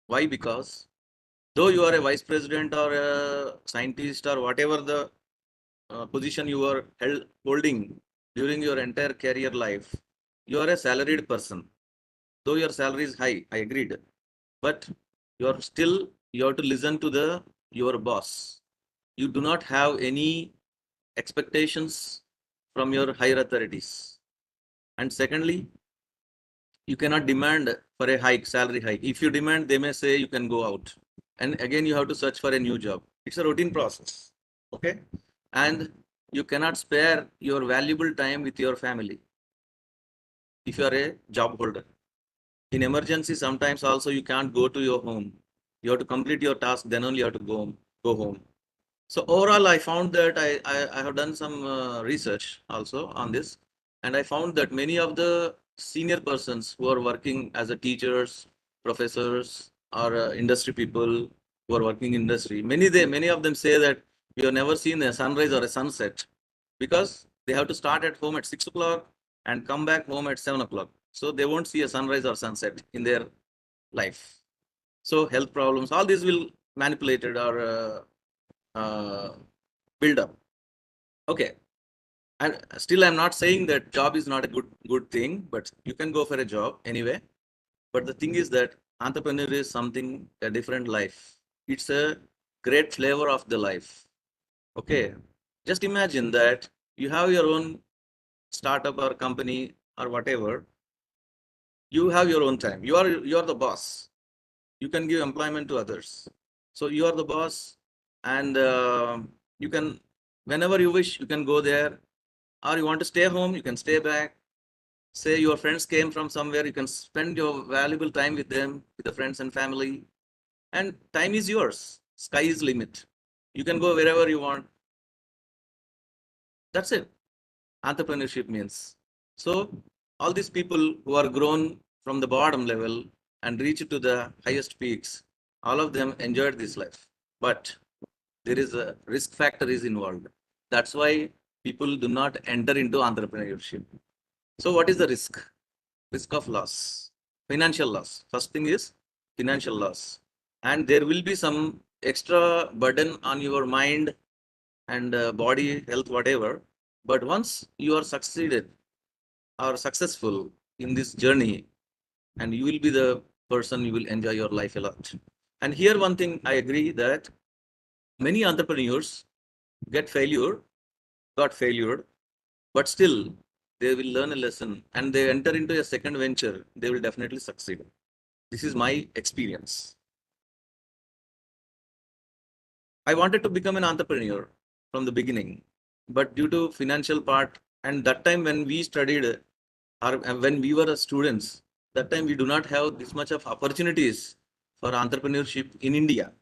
Why? Because though you are a vice president or a scientist or whatever the position you are holding during your entire career life, you are a salaried person. Though your salary is high, I agreed, but you are still, you have to listen to your boss. You do not have any expectations from your higher authorities. And secondly, you cannot demand for a hike, salary hike. If you demand, they may say you can go out. And again, you have to search for a new job. It's a routine process. Okay. And you cannot spare your valuable time with your family if you are a job holder. In emergency, sometimes also you can't go to your home. You have to complete your task, then only you have to go home. So overall, I found that I have done some research also on this, and I found that many of the senior persons who are working as a teachers, professors, or industry people who are working in industry, many of them say that we have never seen a sunrise or a sunset because they have to start at home at 6 o'clock and come back home at 7 o'clock. So they won't see a sunrise or sunset in their life. So health problems, all these will manipulated or build up. Okay. And still, I'm not saying that job is not a good thing, but you can go for a job anyway. But the thing is that entrepreneur is something a different life. It's a great flavor of the life. Okay. Just imagine that you have your own startup or company or whatever. You have your own time. You are the boss. You can give employment to others. So you are the boss, and you can, whenever you wish, you can go there. Or you want to stay home, you can stay back. Say your friends came from somewhere, you can spend your valuable time with them, with the friends and family. And time is yours. Sky is limit. You can go wherever you want. That's it. Entrepreneurship means. So all these people who are grown from the bottom level and reach to the highest peaks, all of them enjoyed this life. But there is a risk factor is involved. That's why people do not enter into entrepreneurship. So what is the risk? Risk of loss, financial loss. First thing is financial loss. And there will be some extra burden on your mind and body, health, whatever. But once you are succeeded or successful in this journey, and you will be the person, you will enjoy your life a lot. And here, one thing I agree that many entrepreneurs got failure, but still they will learn a lesson and they enter into a second venture, they will definitely succeed. This is my experience. I wanted to become an entrepreneur from the beginning, but due to financial part, and that time when we studied or when we were students, that time we do not have this much of opportunities for entrepreneurship in India.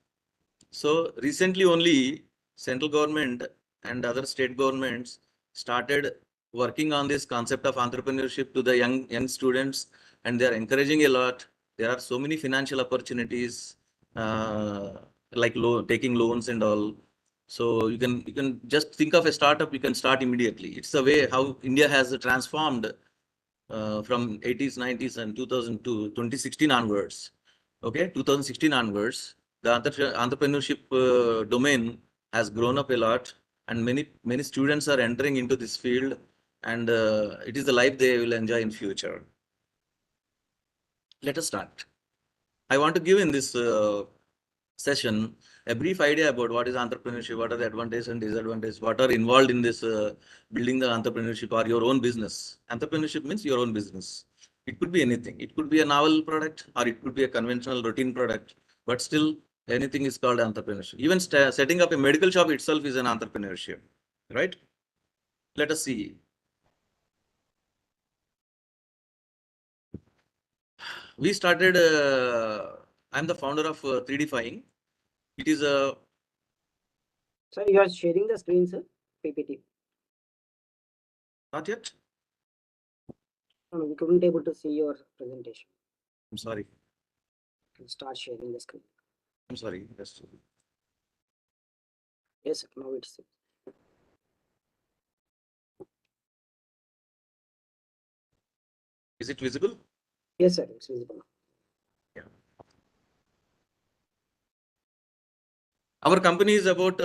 So recently only central government and other state governments started working on this concept of entrepreneurship to the young students, and they are encouraging a lot. There are so many financial opportunities, uh, like taking loans and all. So you can just think of a startup. You can start immediately. It's the way how India has transformed from 80s, 90s, and 2002, 2016 onwards. Okay, 2016 onwards, the entrepreneurship domain has grown up a lot, and many students are entering into this field, and it is the life they will enjoy in future. Let us start. I want to give in this session a brief idea about what is entrepreneurship, what are the advantages and disadvantages, what are involved in this building the entrepreneurship or your own business. Entrepreneurship means your own business. It could be anything. It could be a novel product or it could be a conventional routine product, but still anything is called entrepreneurship. Even setting up a medical shop itself is an entrepreneurship, right? Let us see. We started, I'm the founder of 3D. It is a, Sir, you are sharing the screen, sir. PPT. not yet. No, no, we couldn't able to see your presentation. I'm sorry. You can start sharing the screen. I'm sorry. Yes. Yes, sir. Now it's Is it visible? yes, sir. It's visible. Yeah. Our company is about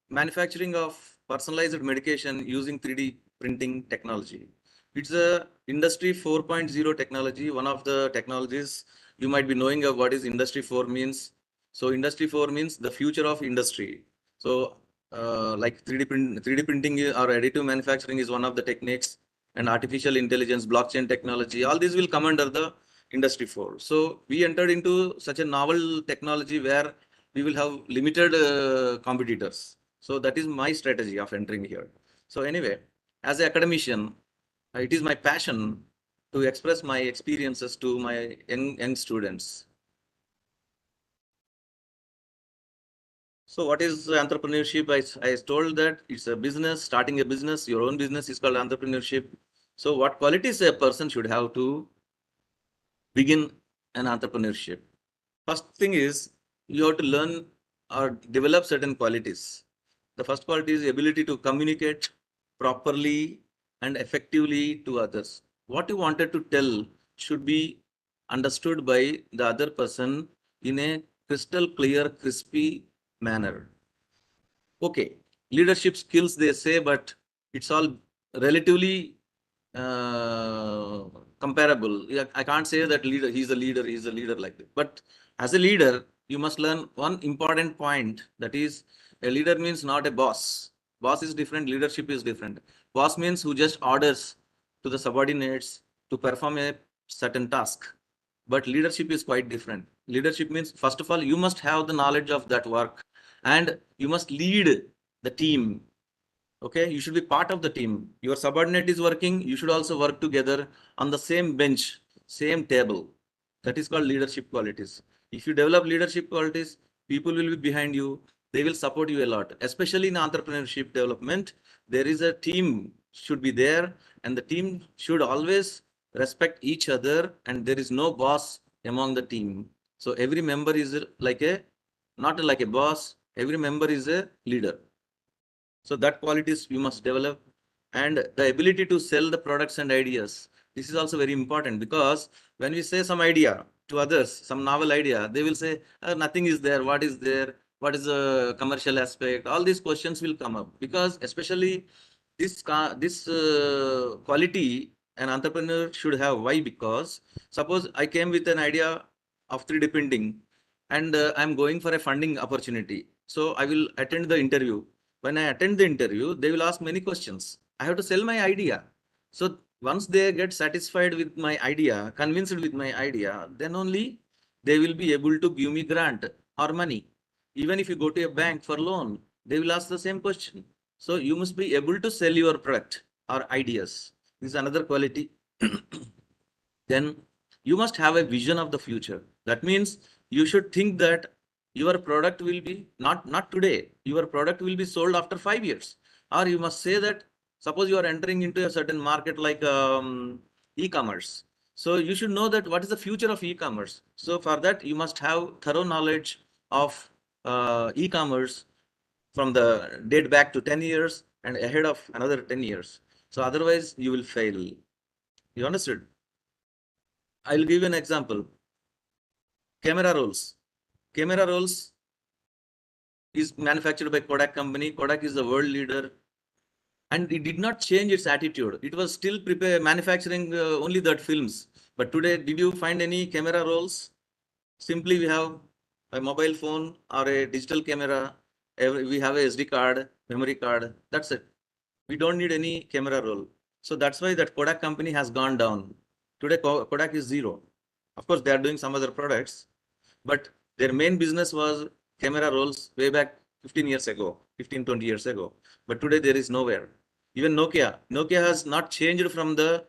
manufacturing of personalized medication using 3D printing technology. It's a industry 4.0 technology. One of the technologies you might be knowing of what is industry 4 means. So industry 4 means the future of industry. So like 3D printing or additive manufacturing is one of the techniques, and artificial intelligence, blockchain technology, all these will come under the industry 4. So we entered into such a novel technology where we will have limited competitors. So that is my strategy of entering here. So anyway, as an academician, it is my passion to express my experiences to my young students. So what is entrepreneurship? I told that it's a business, starting a business, your own business is called entrepreneurship. So what qualities a person should have to begin an entrepreneurship? First thing is you have to learn or develop certain qualities. The first quality is the ability to communicate properly and effectively to others. What you wanted to tell should be understood by the other person in a crystal clear, crispy manner. Okay, leadership skills they say, but it's all relatively uh, comparable. Yeah, I can't say that leader, he's a leader like that. But as a leader, you must learn one important point, that is a leader means not a boss. Boss is different, leadership is different. Boss means who just orders to the subordinates to perform a certain task. But leadership is quite different. Leadership means, first of all, you must have the knowledge of that work and you must lead the team. Okay, you should be part of the team. Your subordinate is working, you should also work together on the same bench, same table. That is called leadership qualities. If you develop leadership qualities, people will be behind you, they will support you a lot. Especially in entrepreneurship development, there is a team should be there, and the team should always respect each other, and there is no boss among the team. So every member is like a, not like a boss, every member is a leader. So that qualities we must develop, and the ability to sell the products and ideas. This is also very important, because when we say some idea to others, some novel idea, they will say, nothing is there. What is there? What is the commercial aspect? All these questions will come up, because especially this quality an entrepreneur should have. Why? Because suppose I came with an idea of 3D printing, and I'm going for a funding opportunity. So I will attend the interview. When I attend the interview, they will ask many questions. I have to sell my idea. So once they get satisfied with my idea, convinced with my idea, then only they will be able to give me grant or money. Even if you go to a bank for loan, they will ask the same question. So you must be able to sell your product or ideas. This is another quality. Then you must have a vision of the future. That means you should think that your product will be not today, your product will be sold after 5 years. Or you must say that, suppose you are entering into a certain market like e-commerce. So you should know that what is the future of e-commerce. So for that, you must have thorough knowledge of e-commerce from the date back to 10 years and ahead of another 10 years. So otherwise you will fail. You understood? I'll give you an example. Camera rolls. Camera rolls is manufactured by Kodak company. Kodak is the world leader, and it did not change its attitude. It was still manufacturing only that films. But today, did you find any camera rolls? Simply we have a mobile phone or a digital camera. We have a SD card, memory card. That's it. We don't need any camera roll. So that's why that Kodak company has gone down. Today, Kodak is zero. Of course, they are doing some other products, but their main business was camera rolls way back 15 years ago, 15, 20 years ago. But today there is nowhere. Even Nokia has not changed from the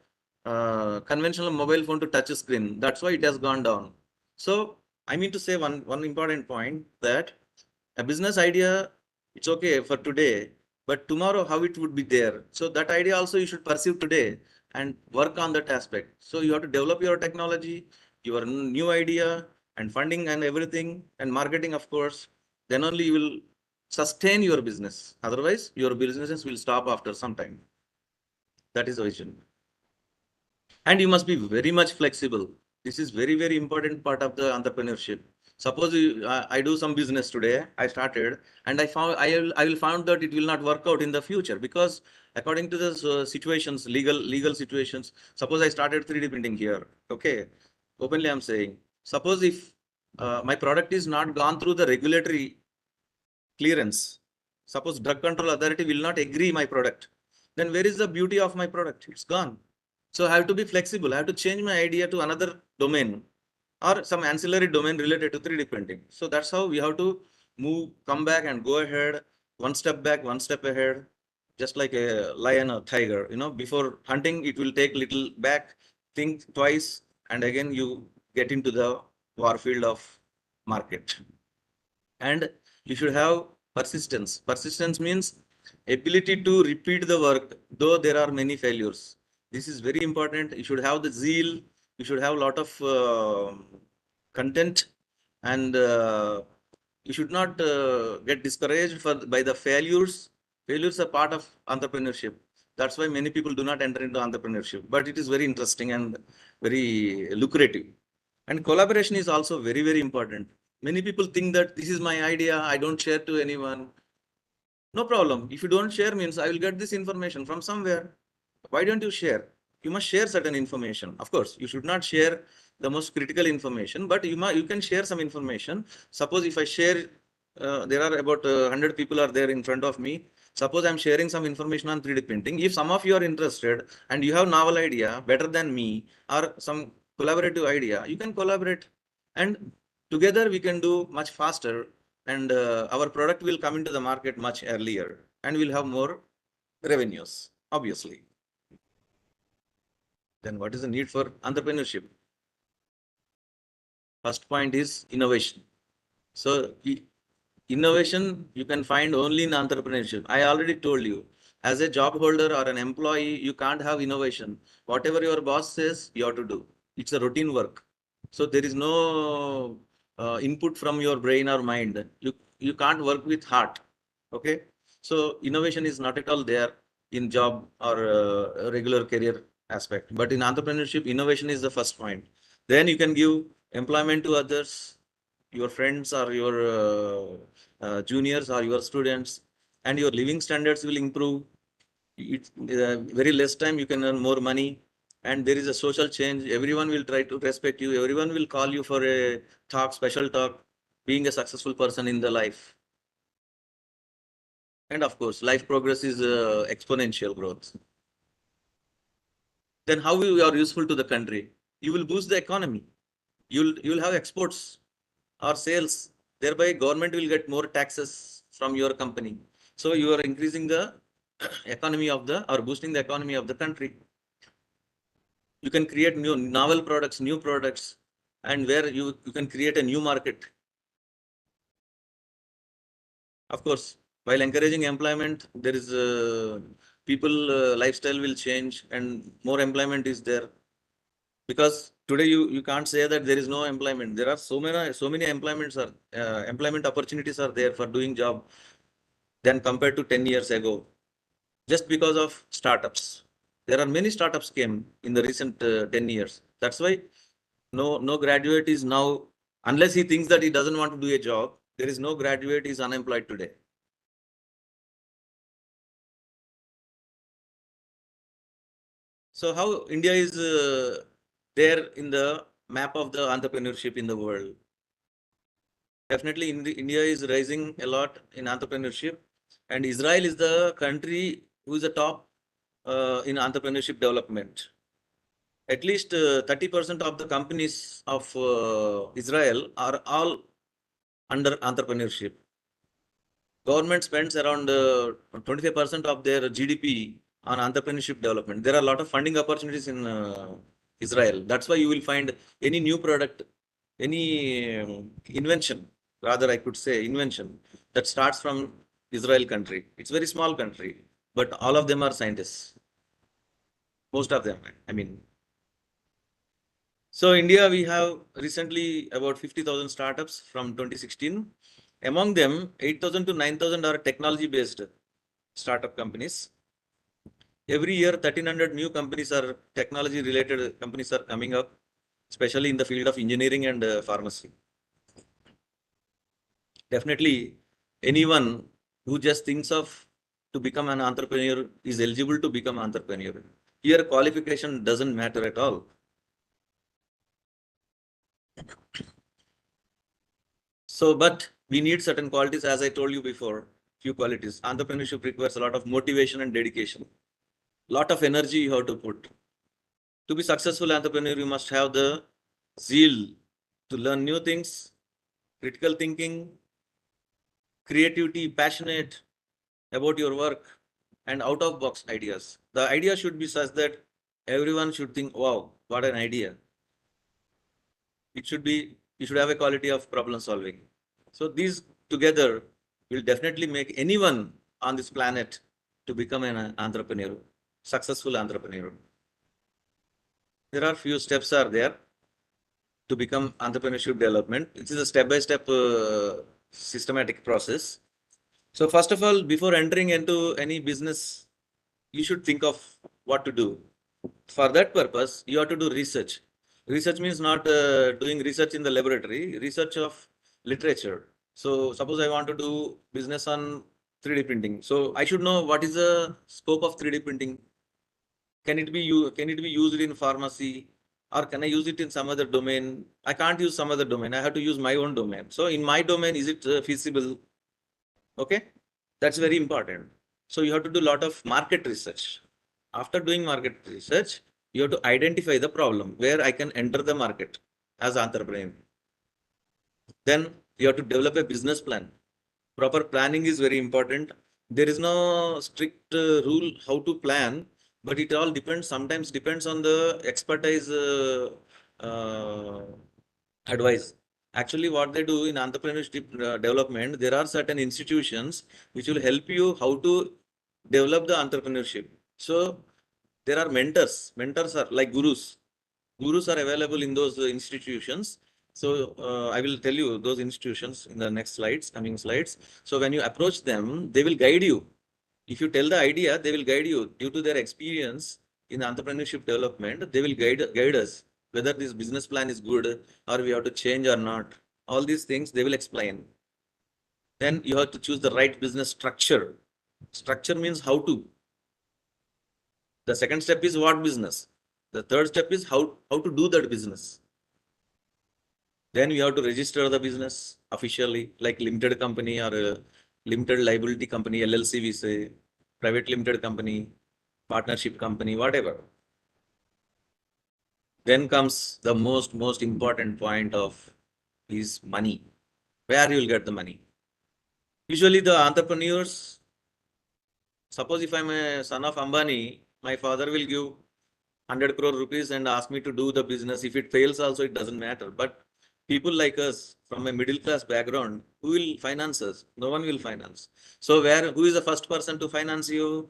conventional mobile phone to touch screen. That's why it has gone down. So I mean to say one important point, that a business idea, it's okay for today, but tomorrow how it would be there. So that idea also you should pursue today and work on that aspect. So you have to develop your technology, your new idea, and funding and everything, and marketing, of course. Then only you will sustain your business. Otherwise, your businesses will stop after some time. That is the vision. And you must be very much flexible. This is very, very important part of the entrepreneurship. Suppose I do some business today, I started, and I will found that it will not work out in the future because according to the situations, legal situations. Suppose I started 3D printing here. Okay, openly I'm saying. Suppose if my product is not gone through the regulatory clearance. Suppose drug control authority will not agree my product, then where is the beauty of my product? It's gone. So I have to be flexible. I have to change my idea to another domain or some ancillary domain related to 3D printing. So that's how we have to move, come back and go ahead, one step back, one step ahead, just like a lion or tiger. Before hunting, it will take little back, think twice, and again you get into the war field of market. And you should have persistence. Persistence means ability to repeat the work though there are many failures. This is very important. You should have the zeal. You should have a lot of content, and you should not get discouraged by the failures. Failures are part of entrepreneurship. That's why many people do not enter into entrepreneurship, but it is very interesting and very lucrative. And collaboration is also very, very important. Many people think that this is my idea, I don't share to anyone. No problem. If you don't share means I will get this information from somewhere. Why don't you share? You must share certain information. Of course, you should not share the most critical information, but you can share some information. Suppose if I share, there are about 100 people are there in front of me. Suppose I'm sharing some information on 3D printing. If some of you are interested and you have novel idea better than me or some collaborative idea, you can collaborate, and together we can do much faster, and our product will come into the market much earlier and we'll have more revenues, obviously. Then what is the need for entrepreneurship? First point is innovation. So innovation you can find only in entrepreneurship. I already told you, as a job holder or an employee, you can't have innovation. Whatever your boss says, you have to do. It's a routine work. So there is no input from your brain or mind. You can't work with heart. Okay. So innovation is not at all there in job or regular career aspect. But in entrepreneurship, innovation is the first point. Then you can give employment to others, your friends or your juniors or your students, and your living standards will improve. It's very less time you can earn more money, and there is a social change. Everyone will try to respect you. Everyone will call you for a talk, special talk, being a successful person in the life. And of course, life progress is exponential growth. Then how you are useful to the country? You will boost the economy. You'll have exports or sales. Thereby, government will get more taxes from your company. So you are increasing the economy of the or boosting the economy of the country. You can create new novel products, new products, and where you can create a new market. Of course, while encouraging employment, there is people lifestyle will change and more employment is there. Because today you can't say that there is no employment. There are so many employment opportunities are there for doing job than compared to 10 years ago, just because of startups. There are many startups came in the recent 10 years. That's why no graduate is now, unless he thinks that he doesn't want to do a job, there is no graduate is unemployed today. So how India is there in the map of the entrepreneurship in the world? Definitely India is rising a lot in entrepreneurship, and Israel is the country who is the top in entrepreneurship development. At least 30% of the companies of Israel are all under entrepreneurship. Government spends around 25% of their GDP on entrepreneurship development. There are a lot of funding opportunities in Israel. That's why you will find any new product, any invention, rather I could say invention, that starts from Israel country. It's a very small country, but all of them are scientists. Most of them, I mean. So India, we have recently about 50,000 startups from 2016. Among them, 8,000 to 9,000 are technology-based startup companies. Every year, 1,300 new companies are technology-related companies are coming up, especially in the field of engineering and pharmacy. Definitely, anyone who just thinks of to become an entrepreneur is eligible to become entrepreneur. Here, qualification doesn't matter at all. So, but we need certain qualities, as I told you before, few qualities. Entrepreneurship requires a lot of motivation and dedication. Lot of energy you have to put. To be successful entrepreneur, you must have the zeal to learn new things, critical thinking, creativity, passionate about your work, and out of box ideas. The idea should be such that everyone should think, wow, what an idea. It should be, you should have a quality of problem solving. So these together will definitely make anyone on this planet to become an entrepreneur, successful entrepreneur. There are few steps are there to become entrepreneurship development. It is a step-by-step systematic process. So first of all, before entering into any business, you should think of what to do. For that purpose, you have to do research. Research means not doing research in the laboratory, research of literature. So suppose I want to do business on 3D printing. So I should know what is the scope of 3D printing. Can it be used in pharmacy, or can I use it in some other domain? I can't use some other domain. I have to use my own domain. So in my domain, is it feasible? Okay, that's very important. So you have to do a lot of market research. After doing market research, you have to identify the problem where I can enter the market as entrepreneur. Then you have to develop a business plan. Proper planning is very important. There is no strict rule how to plan, but it all depends. Sometimes depends on the expertise advice. Actually, what they do in entrepreneurship development, there are certain institutions which will help you how to develop the entrepreneurship. So there are mentors. Mentors are like gurus. Gurus are available in those institutions. So I will tell you those institutions in the next slides, coming slides. So when you approach them, they will guide you. If you tell the idea, they will guide you. Due to their experience in entrepreneurship development, they will guide us whether this business plan is good or we have to change or not. All these things they will explain. Then you have to choose the right business structure. Structure means how to. The second step is what business. The third step is how to do that business. Then you have to register the business officially, like limited company or a limited liability company, LLC we say, private limited company, partnership company, whatever. Then comes the most important point of is money. Where you will get the money? Usually the entrepreneurs, suppose if I'm a son of Ambani, my father will give 100 crore rupees and ask me to do the business. If it fails also, it doesn't matter. But people like us from a middle class background, who will finance us? No one will finance. So who is the first person to finance you?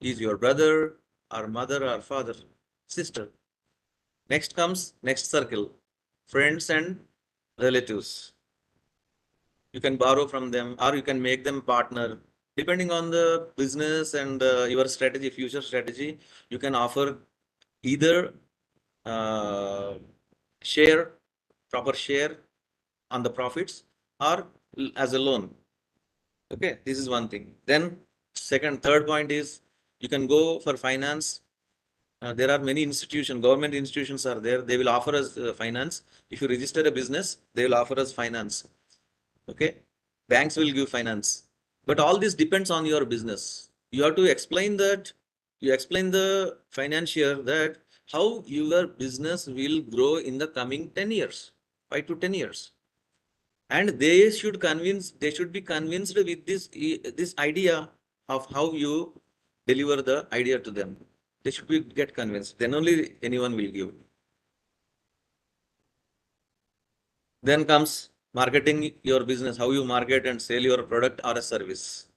Is your brother or mother or father, sister. Next comes next circle, friends and relatives. You can borrow from them or you can make them partner. Depending on the business and your strategy, future strategy, you can offer either uh, share, proper share on the profits or as a loan. Okay, this is one thing. Then third point is you can go for finance. There are many institutions, government institutions are there. They will offer us finance. If you register a business, they will offer us finance. Okay, banks will give finance. But all this depends on your business. You have to explain that. You explain the financier that how your business will grow in the coming 10 years, 5 to 10 years. And they should be convinced with this idea of how you deliver the idea to them. They should get convinced. Then only anyone will give. Then comes marketing your business, how you market and sell your product or a service.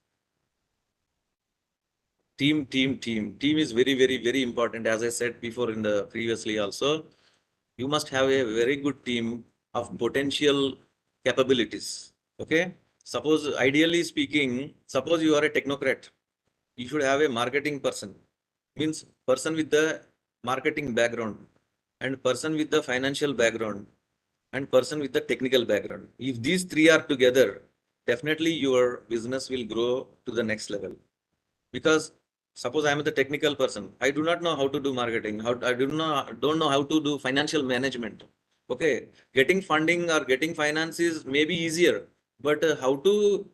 Team. Team is very important. As I said before in the previously also, you must have a very good team of potential capabilities. Okay. Suppose, ideally speaking, suppose you are a technocrat, you should have a marketing person, means person with the marketing background and person with the financial background and person with the technical background. If these three are together, definitely your business will grow to the next level. Because suppose I am the technical person, I do not know how to do marketing, I don't know how to do financial management. Okay, getting funding or getting finance is maybe easier, but how to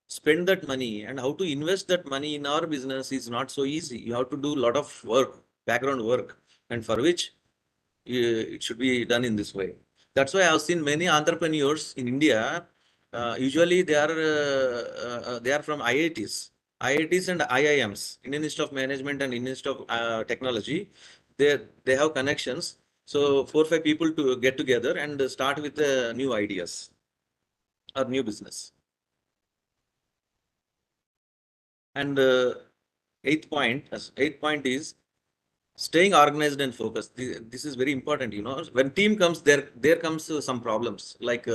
spend that money and how to invest that money in our business is not so easy. You have to do a lot of work, background work, and for which it should be done in this way. That's why I've seen many entrepreneurs in India. Usually they are from IITs and IIMs, Indian Institute of Management and Indian Institute of Technology. They have connections. So 4 or 5 people to get together and start with new ideas or new business. And eighth point is staying organized and focused. This is very important. You know, when team comes, there comes some problems. Like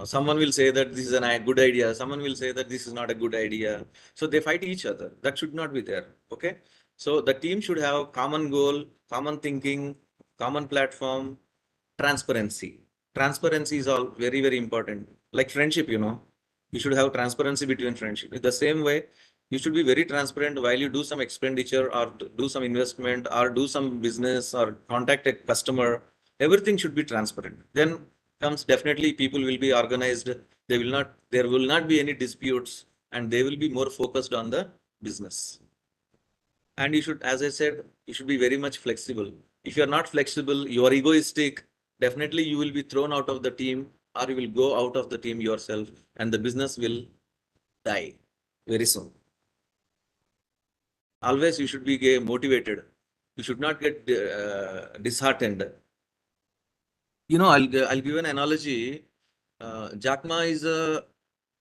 someone will say that this is a good idea. Someone will say that this is not a good idea. So they fight each other. That should not be there. Okay. So the team should have common goal, common thinking, common platform, transparency. Transparency is all very, very important. Like friendship, you know, you should have transparency between friendship. In the same way, you should be very transparent while you do some expenditure or do some investment or do some business or contact a customer. Everything should be transparent. Then comes definitely people will be organized. There will not be any disputes and they will be more focused on the business. And you should, as I said, you should be very much flexible. If you are not flexible, you are egoistic, definitely you will be thrown out of the team or you will go out of the team yourself and the business will die very soon. Always you should be motivated. You should not get disheartened. You know, I'll give an analogy. Jack Ma is a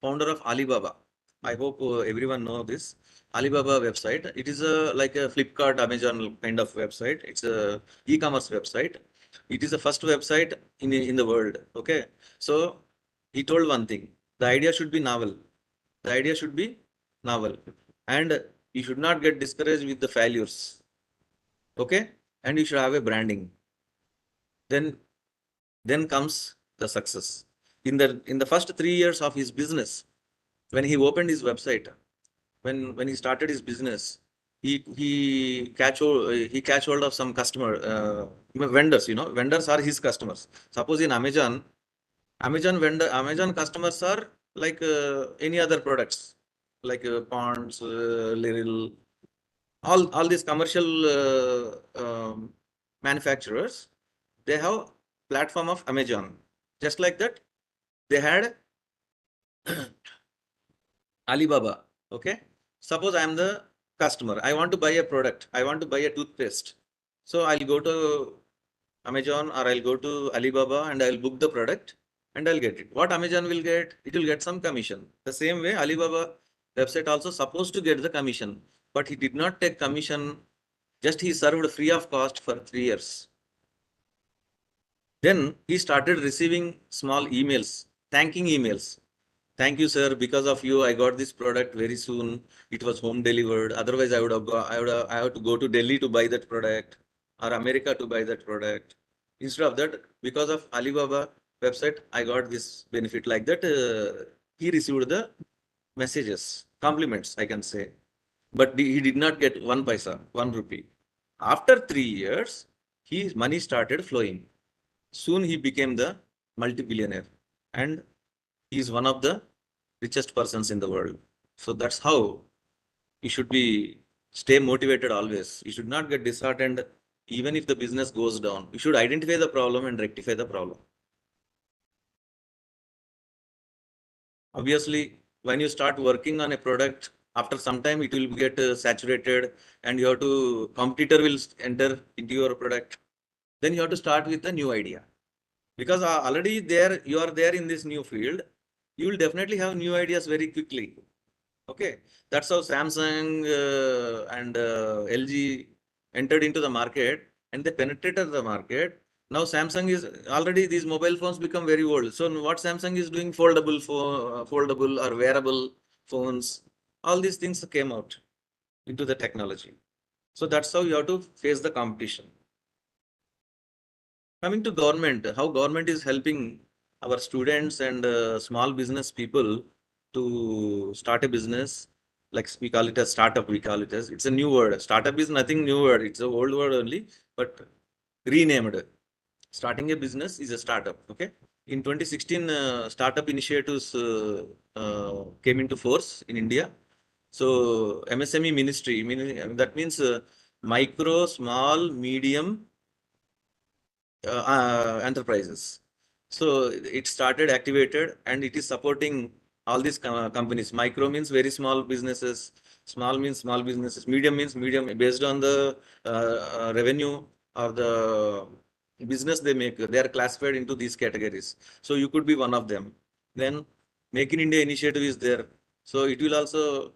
founder of Alibaba. I hope everyone know this. Alibaba website. It is like a Flipkart, Amazon kind of website. It's a e-commerce website. It is the first website in the world. Okay. So he told one thing. The idea should be novel. The idea should be novel. And you should not get discouraged with the failures. Okay. And you should have a branding. Then comes the success. In the first 3 years of his business, when he opened his website, when he started his business, he catch hold of some customer vendors. You know, vendors are his customers. Suppose in Amazon customers are like any other products, like ponds, little, all these commercial manufacturers. They have platform of Amazon. Just like that, they had Alibaba. Okay. Suppose I am the customer. I want to buy a product. I want to buy a toothpaste. So I'll go to Amazon or I'll go to Alibaba and I'll book the product and I'll get it. What Amazon will get? It will get some commission. The same way Alibaba website also supposed to get the commission, but he did not take commission. Just he served free of cost for 3 years. Then he started receiving small emails, thanking emails. Thank you, sir. Because of you, I got this product very soon. It was home delivered. Otherwise, I have to go to Delhi to buy that product or America to buy that product. Instead of that, because of Alibaba website, I got this benefit like that. He received the messages, compliments, I can say. But he did not get 1 paisa, 1 rupee. After 3 years, his money started flowing. Soon he became the multi-billionaire. And he is one of the richest persons in the world. So that's how you should be stay motivated always. You should not get disheartened even if the business goes down. You should identify the problem and rectify the problem. Obviously, when you start working on a product, after some time it will get saturated and you have to competitor will enter into your product. Then you have to start with a new idea. Because already there you are there in this new field, you will definitely have new ideas very quickly. Okay, that's how Samsung and LG entered into the market and they penetrated the market. Now Samsung is already these mobile phones become very old. So what Samsung is doing, foldable or wearable phones, all these things came out into the technology. So that's how you have to face the competition. Coming to government, how government is helping. our students and small business people to start a business. Like we call it a startup, we call it as, it's a new word. Startup is nothing new word, it's a old word only, but renamed. Starting a business is a startup. Okay. In 2016, startup initiatives came into force in India. So MSME ministry, meaning that means micro, small, medium enterprises. So it started activated and it is supporting all these companies. Micro means very small businesses, small means small businesses, medium means medium based on the revenue or the business they make. They are classified into these categories. So you could be one of them. Then Make in India initiative is there. So it will also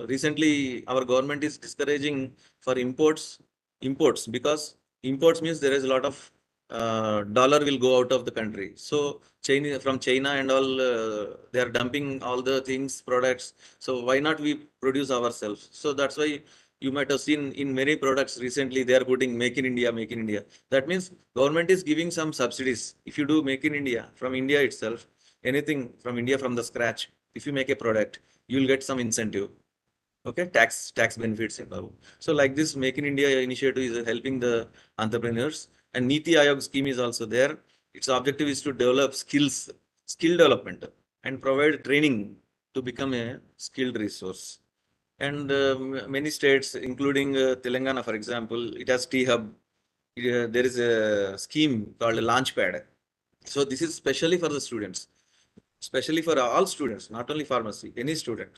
recently our government is discouraging for imports because imports means there is a lot of dollar will go out of the country. So from China and all, they are dumping all the things, products. So why not we produce ourselves? So that's why you might have seen in many products recently, they are putting make in India, make in India. That means government is giving some subsidies. If you do make in India from India itself, anything from India from the scratch, if you make a product, you will get some incentive. Okay, tax benefits involved. So like this Make in India initiative is helping the entrepreneurs, and Niti Aayog scheme is also there. Its objective is to develop skill development and provide training to become a skilled resource. And many states, including Telangana, for example, it has T-Hub. There is a scheme called Launchpad. So this is specially for the students, especially for all students, not only pharmacy, any student.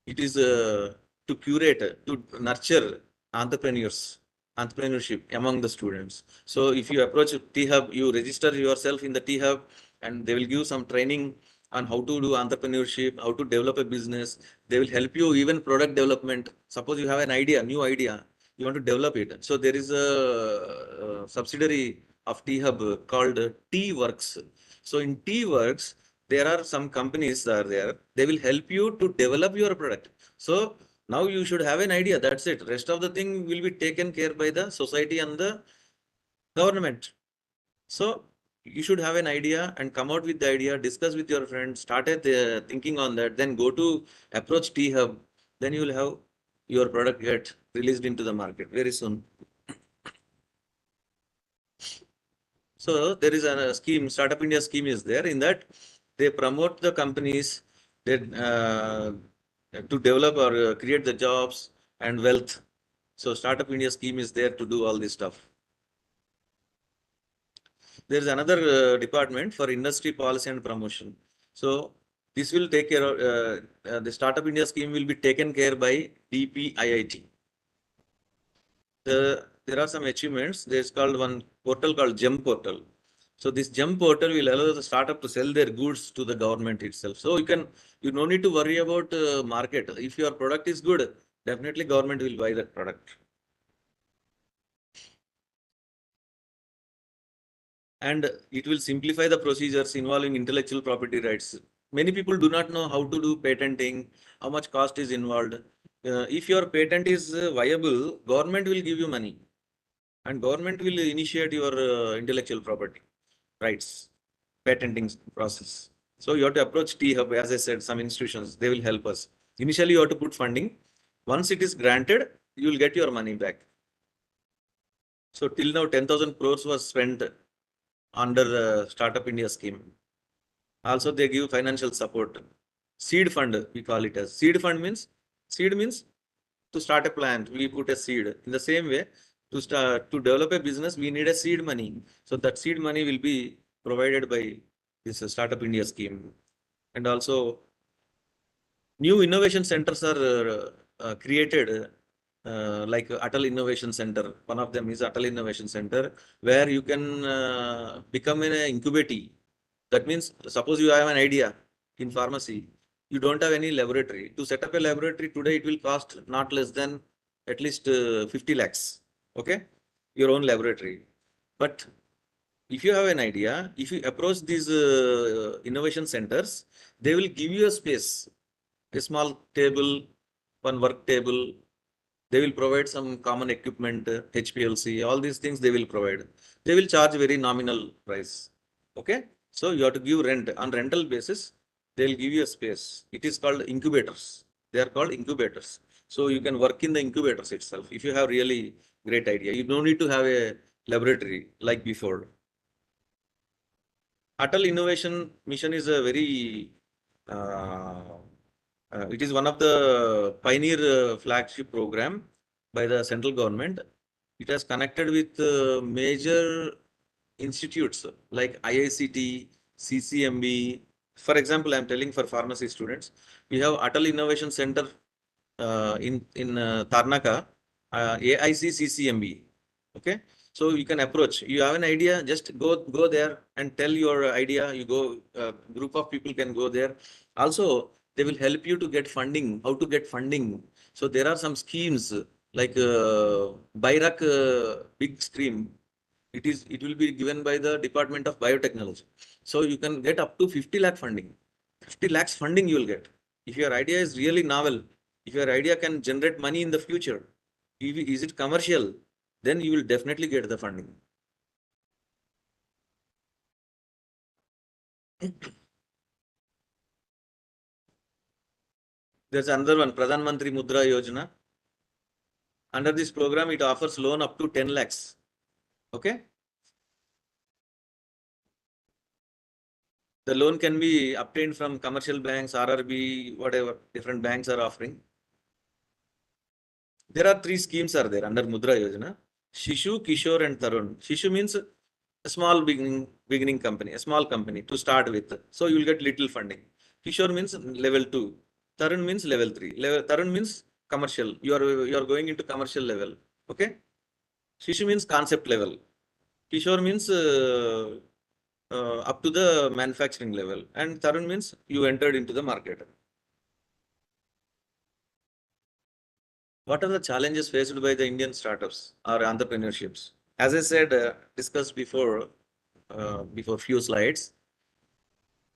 It is to curate, to nurture entrepreneurship among the students. So if you approach T-Hub, you register yourself in the T-Hub and they will give some training on how to do entrepreneurship, how to develop a business. They will help you even product development. Suppose you have an idea, new idea, you want to develop it. So there is a subsidiary of T-Hub called T-Works. So in T-Works, there are some companies are there. They will help you to develop your product. So now you should have an idea. That's it. Rest of the thing will be taken care by the society and the government. So you should have an idea and come out with the idea, discuss with your friends, started thinking on that, then go to approach T-Hub. Then you will have your product get released into the market very soon. So there is a scheme, Startup India scheme is there. In that, they promote the companies that to develop or create the jobs and wealth. So Startup India scheme is there to do all this stuff. There is another department for industry policy and promotion. So this will take care of the Startup India scheme will be taken care by DPIIT. There are some achievements. There's called one portal called GEM portal. So this GEM portal will allow the startup to sell their goods to the government itself. So you no need to worry about market. If your product is good, definitely government will buy that product. And it will simplify the procedures involving intellectual property rights. Many people do not know how to do patenting, how much cost is involved. If your patent is viable, government will give you money and government will initiate your intellectual property rights, patenting process. So you have to approach T-Hub, as I said, some institutions, they will help us. Initially, you have to put funding. Once it is granted, you will get your money back. So till now, 10,000 crores was spent under the Startup India scheme. Also, they give financial support. Seed fund, we call it as. Seed means to start a plant, we put a seed. In the same way, to develop a business, we need a seed money. So that seed money will be provided by this Startup India scheme. And also, new innovation centers are created, like Atal Innovation Center. One of them is Atal Innovation Center, where you can become an incubatee. That means, suppose you have an idea in pharmacy, you don't have any laboratory. To set up a laboratory today, it will cost not less than at least 50 lakhs. Okay, your own laboratory. But if you have an idea, if you approach these innovation centers, they will give you a space, a small table, one work table. They will provide some common equipment, HPLC, all these things they will provide. They will charge very nominal price. Okay. So you have to give rent. On rental basis, they'll give you a space. It is called incubators. They are called incubators. So you can work in the incubators itself. If you have really great idea, you don't need to have a laboratory like before. Atal Innovation Mission is a very, it is one of the pioneer flagship program by the central government. It has connected with major institutes like IICT, CCMB. For example, I'm telling for pharmacy students, we have Atal Innovation Center in Tarnaka, AICCCMB. Okay, so you can approach. You have an idea, just go there and tell your idea. You go, group of people can go there. Also, they will help you to get funding. How to get funding? So there are some schemes like Bayrak big scheme. It will be given by the Department of Biotechnology. So you can get up to 50 lakh funding. 50 lakhs funding you will get. If your idea is really novel, if your idea can generate money in the future, is it commercial, then you will definitely get the funding. There's another one, Pradhan Mantri Mudra Yojana. Under this program, it offers loan up to 10 lakhs. Okay. The loan can be obtained from commercial banks, RRB, whatever different banks are offering. There are three schemes are there under Mudra Yojana. Shishu, Kishore and Tarun. Shishu means a small beginning company, a small company to start with. So you will get little funding. Kishore means level 2. Tarun means level 3. Tarun means commercial. You are going into commercial level. Okay. Shishu means concept level. Kishore means up to the manufacturing level. And Tarun means you entered into the market. What are the challenges faced by the Indian startups or entrepreneurships? As I said, discussed before few slides,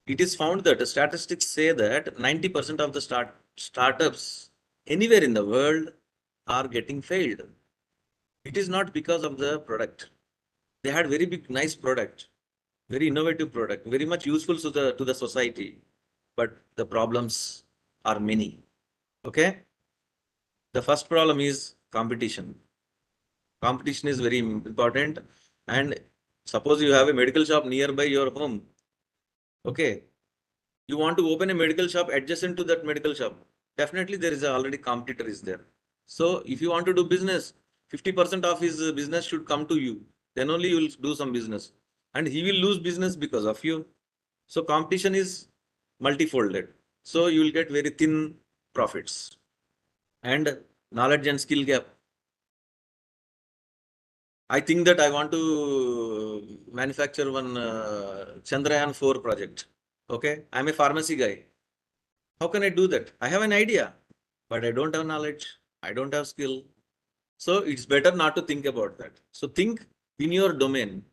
it is found that statistics say that 90% of the startups anywhere in the world are getting failed. It is not because of the product. They had very big, nice product, very innovative product, very much useful to the society, but the problems are many. Okay. The first problem is competition. Competition is very important. And suppose you have a medical shop nearby your home. Okay. You want to open a medical shop adjacent to that medical shop. Definitely there is already competitor is there. So if you want to do business, 50% of his business should come to you. Then only you will do some business. And he will lose business because of you. So competition is multifolded. So you will get very thin profits. And knowledge and skill gap. I think that I want to manufacture one Chandrayaan 4 project. Okay. I'm a pharmacy guy. How can I do that? I have an idea, but I don't have knowledge. I don't have skill. So it's better not to think about that. So think in your domain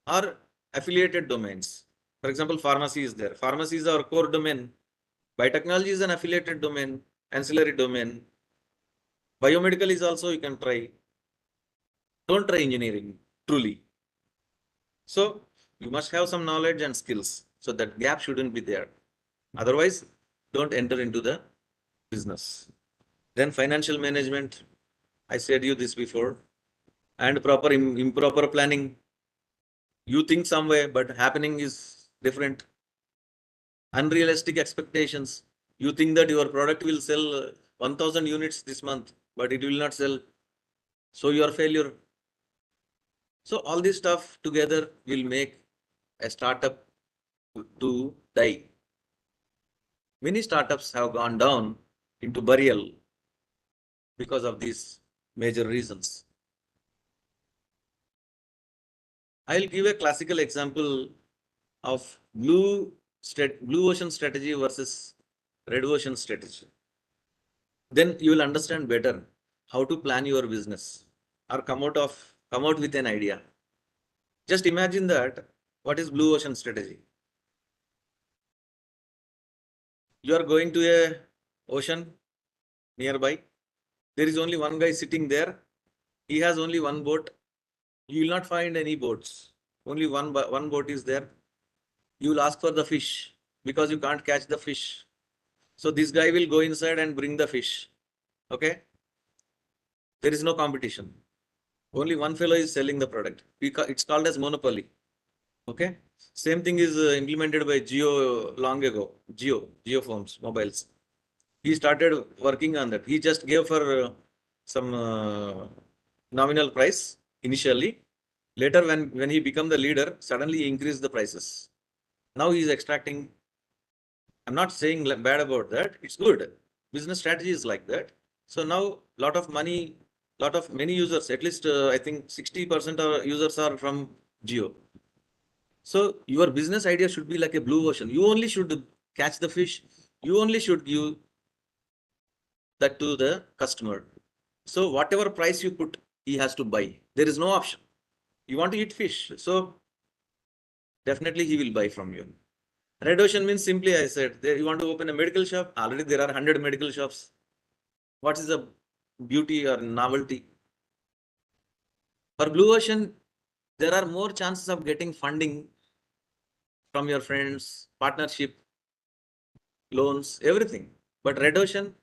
or affiliated domains. For example, pharmacy is there. Pharmacy is our core domain. Biotechnology is an affiliated domain, ancillary domain. Biomedical is also you can try. Don't try engineering, truly. So you must have some knowledge and skills. So that gap shouldn't be there. Otherwise, don't enter into the business. Then financial management. I said you this before. And proper improper planning. You think some way, but happening is different. Unrealistic expectations. You think that your product will sell 1000 units this month, but it will not sell. So you are failure. So all this stuff together will make a startup to die. Many startups have gone down into burial because of these major reasons. I'll give a classical example of blue ocean strategy versus red ocean strategy. Then you will understand better how to plan your business or come out with an idea. Just imagine that what is blue ocean strategy? You are going to a ocean nearby. There is only one guy sitting there. He has only one boat. You will not find any boats. Only one boat is there. You will ask for the fish because you can't catch the fish. So this guy will go inside and bring the fish. Okay. There is no competition. Only one fellow is selling the product. It's called as monopoly. Okay. Same thing is implemented by Geo long ago. Geo phones, mobiles. He started working on that. He just gave for some nominal price initially. Later, when he become the leader, suddenly he increased the prices. Now he is extracting. I'm not saying bad about that. It's good. Business strategy is like that. So now lot of money, many users, at least I think 60% of users are from Geo. So your business idea should be like a blue ocean. You only should catch the fish. You only should give that to the customer. So whatever price you put, he has to buy. There is no option. You want to eat fish, so definitely he will buy from you. Red ocean means simply I said, you want to open a medical shop. Already there are 100 medical shops. What is the beauty or novelty? For blue ocean, there are more chances of getting funding from your friends, partnership, loans, everything. But red ocean,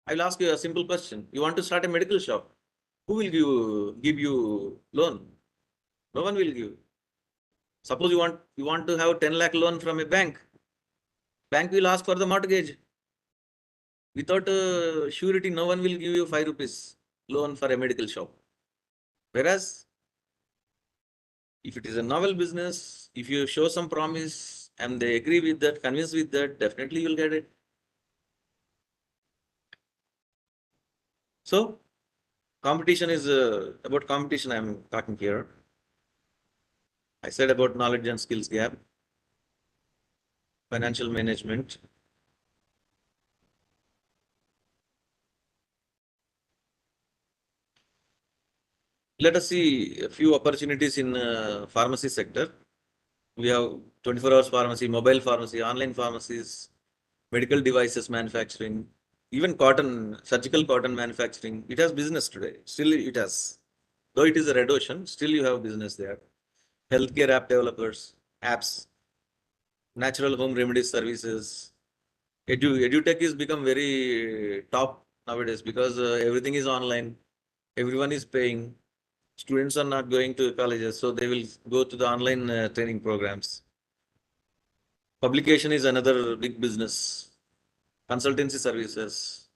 I will ask you a simple question. You want to start a medical shop. Who will give you loan? No one will give. Suppose you want to have 10 lakh loan from a bank. Bank will ask for the mortgage. Without surety, no one will give you 5 rupees loan for a medical shop. Whereas if it is a novel business, if you show some promise and they agree with that, convince with that, definitely you'll get it. So competition is about competition I'm talking here. I said about knowledge and skills gap, financial management. Let us see a few opportunities in pharmacy sector. We have 24 hours pharmacy, mobile pharmacy, online pharmacies, medical devices manufacturing, even cotton, surgical cotton manufacturing. It has business today. Still it has. Though it is a red ocean, still you have business there. Healthcare app developers, apps, natural home remedy services. EduTech is become very top nowadays because everything is online. Everyone is paying. Students are not going to colleges, so they will go to the online training programs. Publication is another big business. Consultancy services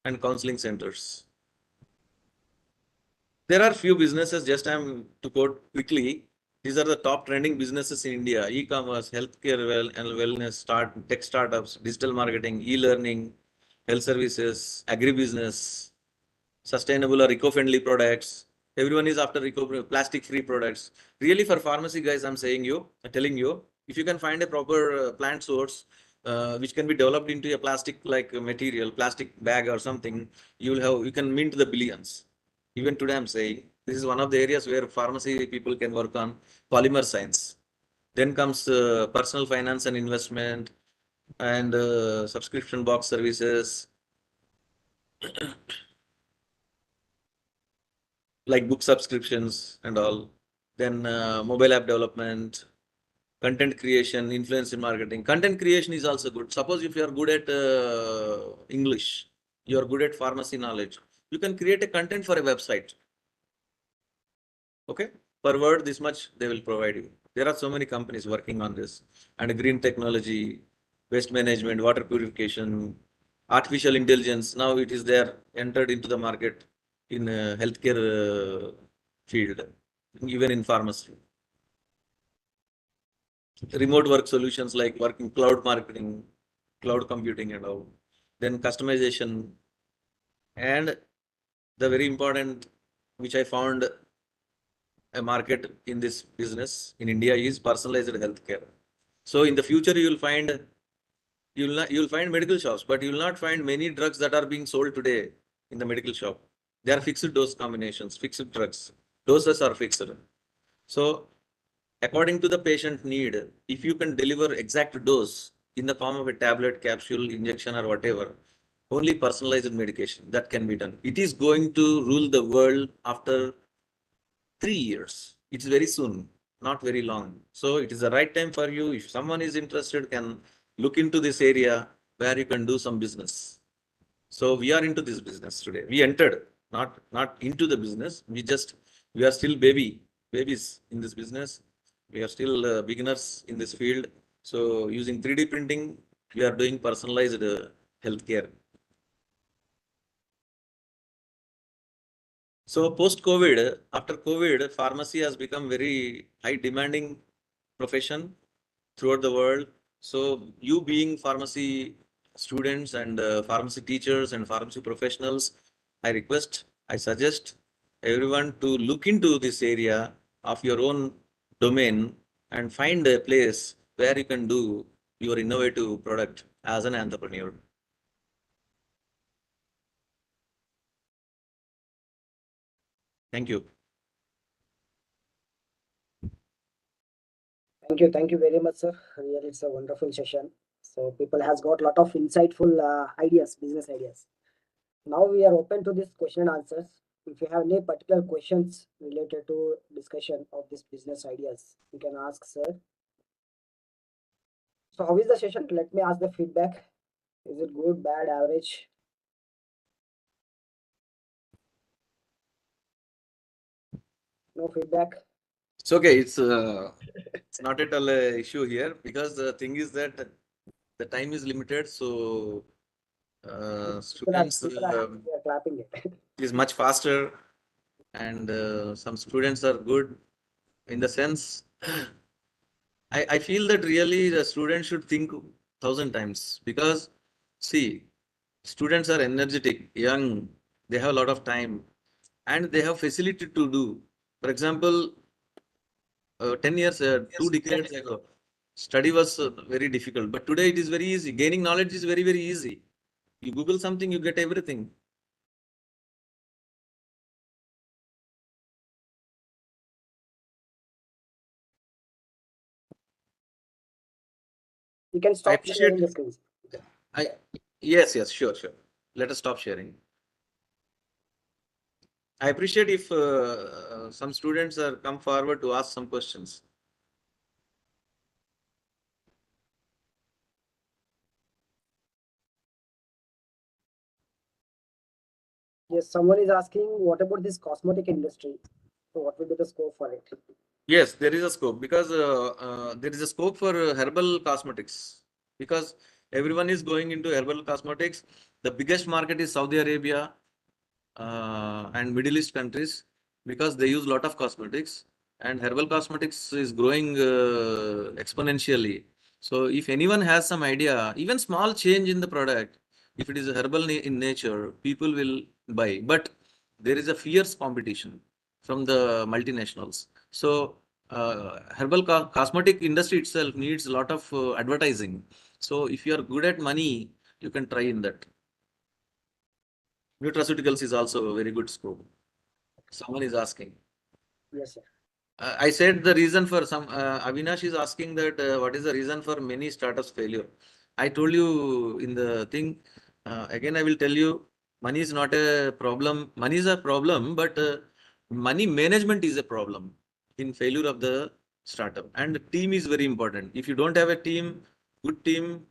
and counseling centers. There are few businesses, just I'm to quote quickly. These are the top trending businesses in India: e-commerce, healthcare, and wellness, tech startups, digital marketing, e-learning, health services, agribusiness, sustainable or eco-friendly products. Everyone is after plastic-free products. Really, for pharmacy guys, I'm telling you, if you can find a proper plant source which can be developed into a plastic-like material, plastic bag or something, you can mint the billions. Even today, I'm saying this is one of the areas where pharmacy people can work on polymer science. Then comes personal finance and investment and subscription box services like book subscriptions and all. Then mobile app development, content creation, influencer marketing. Content creation is also good. Suppose if you are good at English, you are good at pharmacy knowledge, you can create a content for a website. Okay, per word this much they will provide you. There are so many companies working on this, and green technology, waste management, water purification, artificial intelligence. Now it is there entered into the market in healthcare field, even in pharmacy. Remote work solutions like working cloud marketing, cloud computing and all. Then customization, and the very important which I found a market in this business in India is personalized healthcare. So in the future you'll find medical shops, but you will not find many drugs that are being sold today in the medical shop. They are fixed dose combinations, fixed drugs. Doses are fixed. So according to the patient need, if you can deliver exact dose in the form of a tablet, capsule, injection, or whatever, only personalized medication that can be done. It is going to rule the world after 3 years. It's very soon. not very long. So it is the right time for you. If someone is interested, can look into this area where you can do some business. So we are into this business today. We entered, not into the business. We are still babies in this business. We are still beginners in this field. So using 3D printing, we are doing personalized healthcare. So post-COVID, after COVID, pharmacy has become very high demanding profession throughout the world. So you being pharmacy students and pharmacy teachers and pharmacy professionals, I suggest everyone to look into this area of your own domain and find a place where you can do your innovative product as an entrepreneur. Thank you. Thank you very much, sir. Really, it's a wonderful session. So people has got lot of insightful ideas, business ideas. Now we are open to this question and answers. If you have any particular questions related to discussion of this business ideas, you can ask, sir. So how is the session? Let me ask the feedback. Is it good, bad, average? No feedback. It's okay. It's not at all a issue here because the thing is that the time is limited. So students People are happy. We are clapping it. is much faster, and some students are good in the sense. I feel that really the students should think 1,000 times because see, students are energetic, young, they have a lot of time, and they have facility to do. For example, 10 years, 2 decades ago, study was very difficult, but today it is very easy. Gaining knowledge is very, very easy. You Google something, you get everything. You can I stop sharing appreciate. the screens. I Yes, sure. Let us stop sharing. I appreciate if some students are come forward to ask some questions. Yes, someone is asking, what about this cosmetic industry? So what will be the scope for it? Yes, there is a scope because there is a scope for herbal cosmetics because everyone is going into herbal cosmetics. The biggest market is Saudi Arabia and Middle East countries because they use a lot of cosmetics and herbal cosmetics is growing exponentially. So if anyone has some idea, even small change in the product, if it is herbal in nature, people will buy. But there is a fierce competition from the multinationals. So herbal cosmetic industry itself needs a lot of advertising. So if you are good at money, you can try in that. Nutraceuticals is also a very good scope. Someone is asking. Yes, sir. I said the reason for some, Avinash is asking that what is the reason for many startups failure? I told you in the thing, again, I will tell you, money is not a problem. Money is a problem, but money management is a problem in failure of the startup. And the team is very important. If you don't have a team, good team,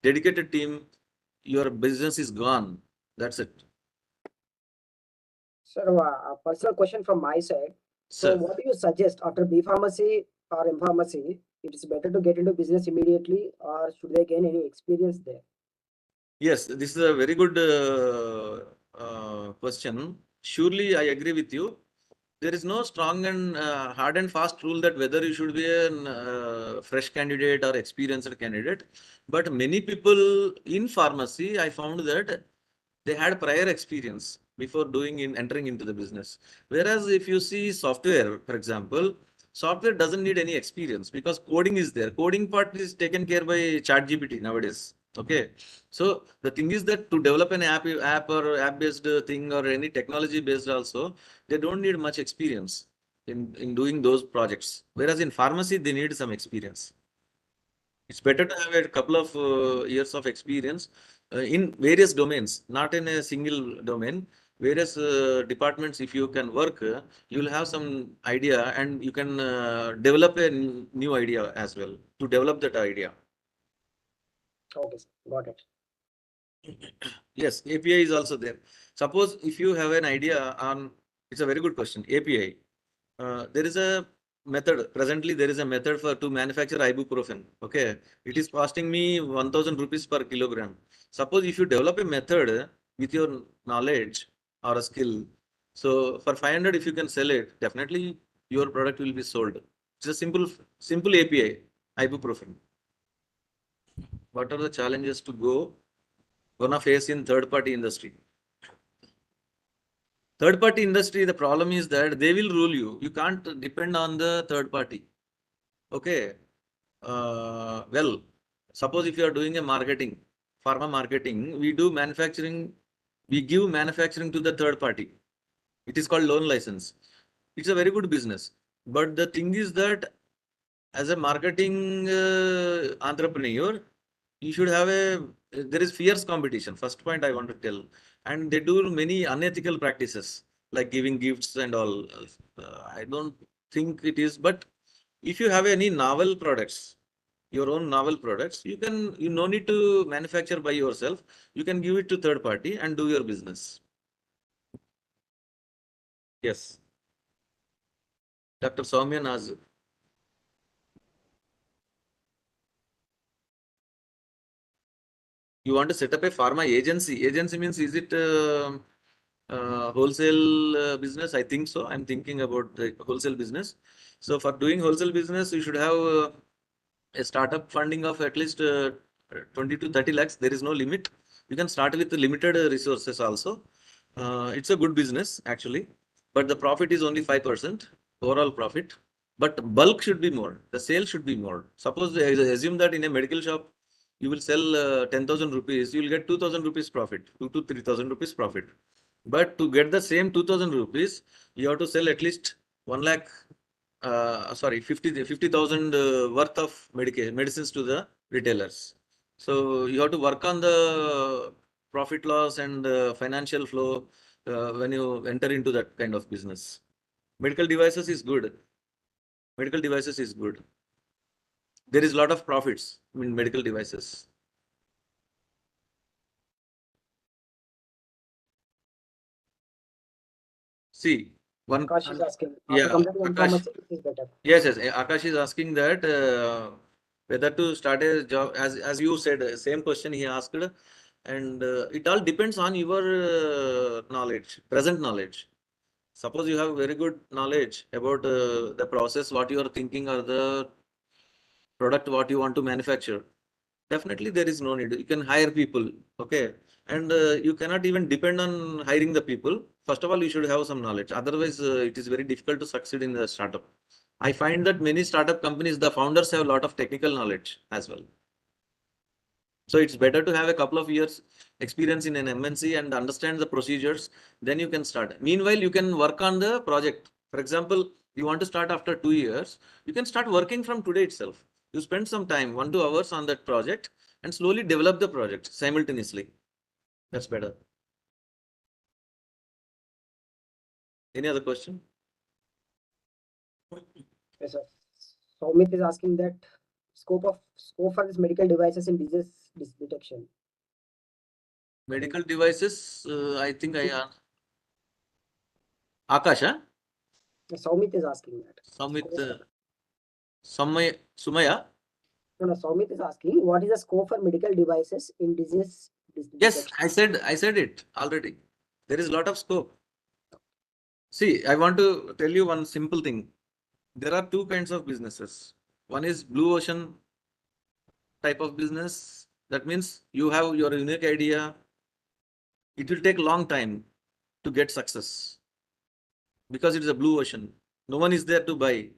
dedicated team, your business is gone. That's it. Sir, a personal question from my side. So, Sir. what do you suggest after B pharmacy or M pharmacy? It is better to get into business immediately, or should they gain any experience there? Yes, this is a very good question. Surely, I agree with you. There is no strong and hard and fast rule that whether you should be a fresh candidate or experienced candidate. But many people in pharmacy, I found that they had prior experience before doing in entering into the business. Whereas if you see software, for example, software doesn't need any experience because coding is there. Coding part is taken care by ChatGPT nowadays. Okay, so the thing is that to develop an app or app-based thing or any technology-based also, they don't need much experience in doing those projects. Whereas in pharmacy, they need some experience. It's better to have a couple of years of experience in various domains, not in a single domain. various departments, if you can work, you will have some idea and you can develop a new idea as well to develop that idea. Okay, sir. Got it. Yes, API is also there. Suppose if you have an idea on, it's a very good question, API. There is a method, presently there is a method for to manufacture ibuprofen. Okay, it is costing me 1000 rupees per kilogram. Suppose if you develop a method with your knowledge or a skill, so for 500 if you can sell it, definitely your product will be sold. It's a simple API, ibuprofen. What are the challenges gonna face in third party industry? Third party industry, the problem is that they will rule you. You can't depend on the third party. Okay. Well, suppose if you are doing a marketing, pharma marketing, we do manufacturing, we give manufacturing to the third party. It is called loan license. It's a very good business. But the thing is that as a marketing entrepreneur, you should have there is fierce competition. First point I want to tell. And they do many unethical practices like giving gifts and all. I don't think it is, but if you have any novel products, your own novel products, you no need to manufacture by yourself. You can give it to third party and do your business. Yes. Dr. Soumya Naz. You want to set up a pharma agency. Agency means, is it wholesale business? I think so. I'm thinking about the wholesale business. So for doing wholesale business, you should have a startup funding of at least 20 to 30 lakhs. There is no limit. You can start with limited resources also. It's a good business actually, but the profit is only 5% overall profit. But bulk should be more. The sale should be more. Suppose assume that in a medical shop, you will sell 10,000 rupees, you will get 2,000 rupees profit, 2 to 3,000 rupees profit. But to get the same 2,000 rupees, you have to sell at least 1 lakh, sorry, 50,000 worth of medicines to the retailers. So you have to work on the profit loss and financial flow when you enter into that kind of business. Medical devices is good. Medical devices is good. There is a lot of profits in medical devices. See, one, Akash is asking, after yeah, completing Akash. pharmacy, it is better. Yes, yes. Akash is asking that whether to start a job, as you said, same question he asked, and it all depends on your knowledge, present knowledge. Suppose you have very good knowledge about the process, what you are thinking, or the product, what you want to manufacture. Definitely, there is no need. You can hire people, okay, and you cannot even depend on hiring the people. First of all, you should have some knowledge. Otherwise, it is very difficult to succeed in the startup. I find that many startup companies, the founders have a lot of technical knowledge as well. So it's better to have a couple of years experience in an MNC and understand the procedures. Then you can start. Meanwhile, you can work on the project. For example, you want to start after 2 years, you can start working from today itself. You spend some time, 1 2 hours on that project and slowly develop the project simultaneously. That's better. Any other question? Yes, sir. Soumit is asking that scope for this medical devices in disease detection. Medical devices, I think Akash, huh? Soumit is asking that. Samit, Scope for- Sumaya. No, no, Soumit is asking what is the scope for medical devices in disease Yes, detection? I said it already. There is a lot of scope. See, I want to tell you one simple thing. There are two kinds of businesses. One is blue ocean type of business. That means you have your unique idea. It will take long time to get success because it is a blue ocean. No one is there to buy.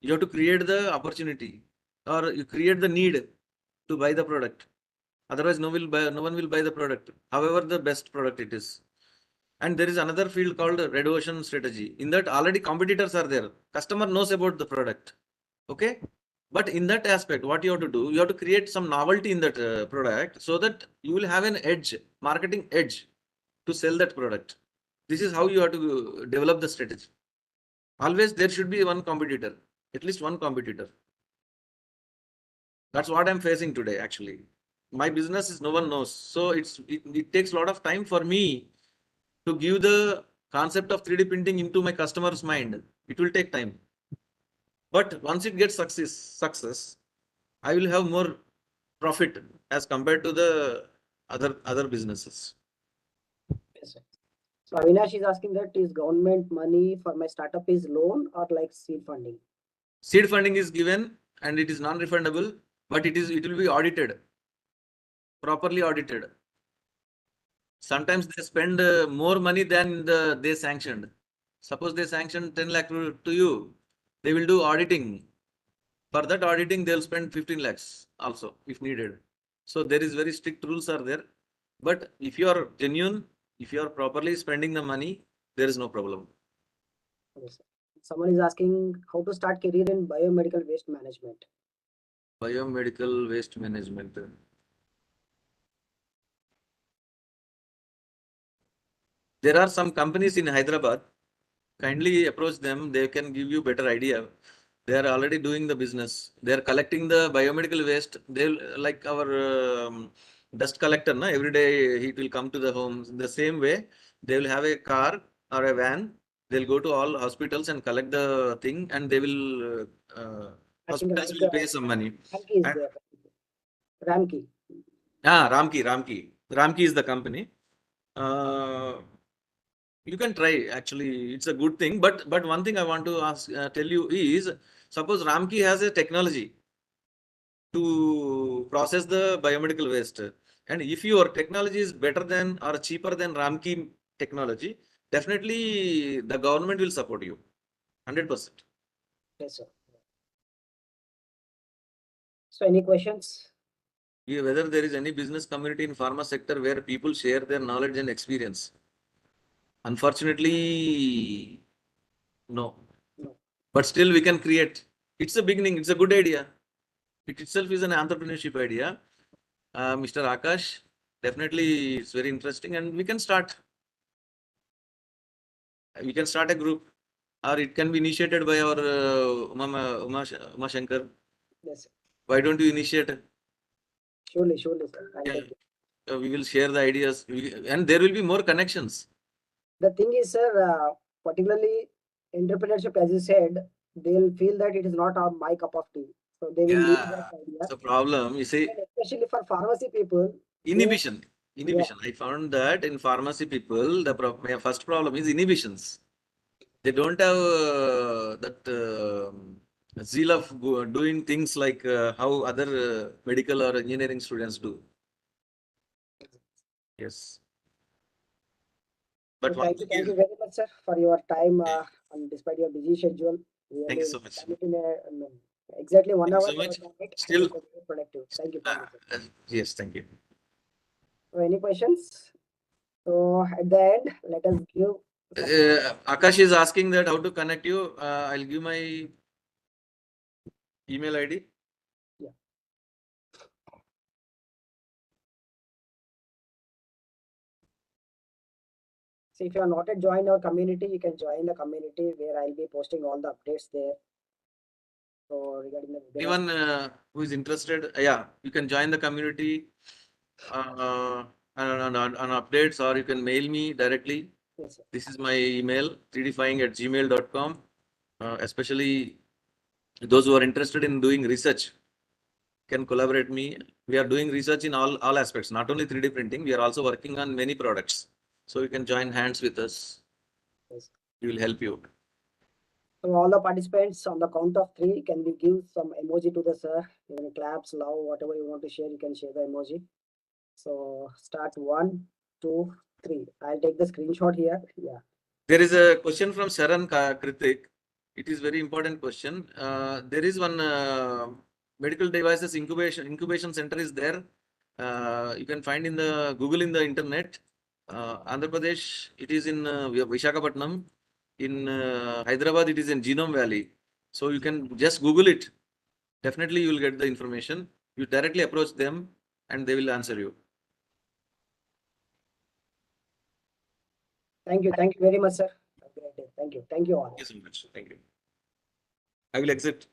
You have to create the opportunity or you create the need to buy the product. Otherwise, no one will buy the product. However, the best product it is. And there is another field called red ocean strategy. In that, already competitors are there. Customer knows about the product. Okay. But in that aspect, what you have to do, you have to create some novelty in that product so that you will have an edge, marketing edge to sell that product. This is how you have to develop the strategy. Always there should be one competitor, at least one competitor. That's what I'm facing today, actually. My business is no one knows. So it takes a lot of time for me to give the concept of 3D printing into my customer's mind. It will take time. But once it gets success, I will have more profit as compared to the other businesses. Yes, sir. So Avinash is asking that is government money for my startup is loan or like seed funding? Seed funding is given and it is non-refundable, but it will be audited, properly audited. Sometimes they spend more money than they sanctioned. Suppose they sanctioned 10 lakh to you, they will do auditing. For that auditing, they'll spend 15 lakhs also if needed. So there is very strict rules are there. But if you are genuine, if you are properly spending the money, there is no problem. Yes, sir. Someone is asking how to start career in biomedical waste management. Biomedical waste management. There are some companies in Hyderabad. Kindly approach them. They can give you better idea. They are already doing the business. They are collecting the biomedical waste. They'll like our dust collector. Na? Every day it will come to the homes. The same way, they will have a car or a van. They'll go to all hospitals and collect the thing, and they will I think hospitals like will pay some money. Ramki is And, there. Ramki. Ramki is the company. Uh, you can try. Actually, it's a good thing. But one thing I want to tell you is, suppose Ramki has a technology to process the biomedical waste, and if your technology is better than or cheaper than Ramki technology, definitely the government will support you, 100%. Yes, sir. So any questions? Whether there is any business community in pharma sector where people share their knowledge and experience. Unfortunately, no. No. But still we can create. It's a beginning. It's a good idea. It itself is an entrepreneurship idea. Mr. Akash, definitely it's very interesting and we can start. We can start a group or it can be initiated by our Uma Shankar. Yes, sir. Why don't you initiate? Surely, sir. I'll Yeah, take it. we will share the ideas and there will be more connections. The thing is, sir, particularly entrepreneurship, as you said, they'll feel that it is not my cup of tea. So they will leave that Yeah, idea. it's a problem. You see, And especially for pharmacy people, they, inhibition. yeah, Inhibition. I found that in pharmacy people, my first problem is inhibitions. They don't have that zeal of doing things like how other medical or engineering students do. Yes. so But one thing thank is, you very much, sir, for your time. And despite your busy schedule, thank you really so much. done it in exactly one Thank you hour. so You much. have done it, and Still, it was very productive. uh, Thank you, sir. yes, thank you. So any questions? So at the end, let us give some. Akash is asking that how to connect you. I'll give my email ID. Yeah. So if you are not yet joined our community, you can join the community where I'll be posting all the updates there. So regarding the webinars. Anyone who is interested, yeah, you can join the community on updates or you can mail me directly. Yes, sir. This is my email, 3dfying@gmail.com. Especially those who are interested in doing research can collaborate me. We are doing research in all aspects, not only 3D printing. We are also working on many products. So you can join hands with us. Yes. We will help you. So all the participants on the count of three, can we give some emoji to the sir? Even claps, love, whatever you want to share, you can share the emoji. So start 1, 2, 3. I'll take the screenshot here. Yeah. There is a question from Sharan Kritik. It is very important question. There is one medical devices incubation center is there. You can find in the Google in the internet. Andhra Pradesh, it is in Vishakhapatnam. In Hyderabad, it is in Genome Valley. So you can just Google it. Definitely, you will get the information. You directly approach them, and they will answer you. Thank you. Thank you very much, sir. Have a great day. Thank you. Thank you all. Thank you so much. Thank you. I will exit.